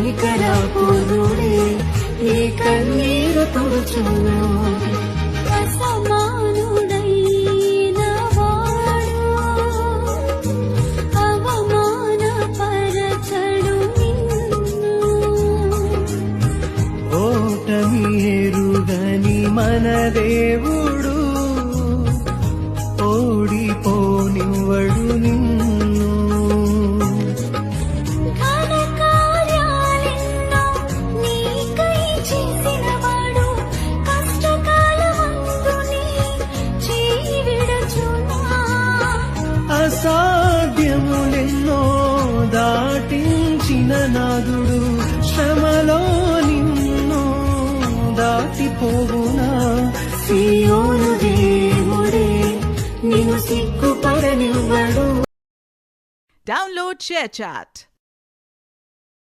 కనికరాపురుడే నీ కన్నీరు తుడుచును. అసమానుడైన వాడు అవమానపరచడు నిన్ను. ఓటమి ఎరుగని మన దేవుడు ఓడిపోనివ్వడు నిన్ను. ఘనకార్యాలెన్నో నీకై చేసినవాడు కష్టకాలమందు నీ చేయి విడుచునా. అసాధ్యములెన్నో దాటించిన నాదుడు శ్రమలో నిన్ను దాటిపోవునా. సియోను దేవుడే నిన్ను సిగ్గుపడనివ్వడు. Download ShareChat.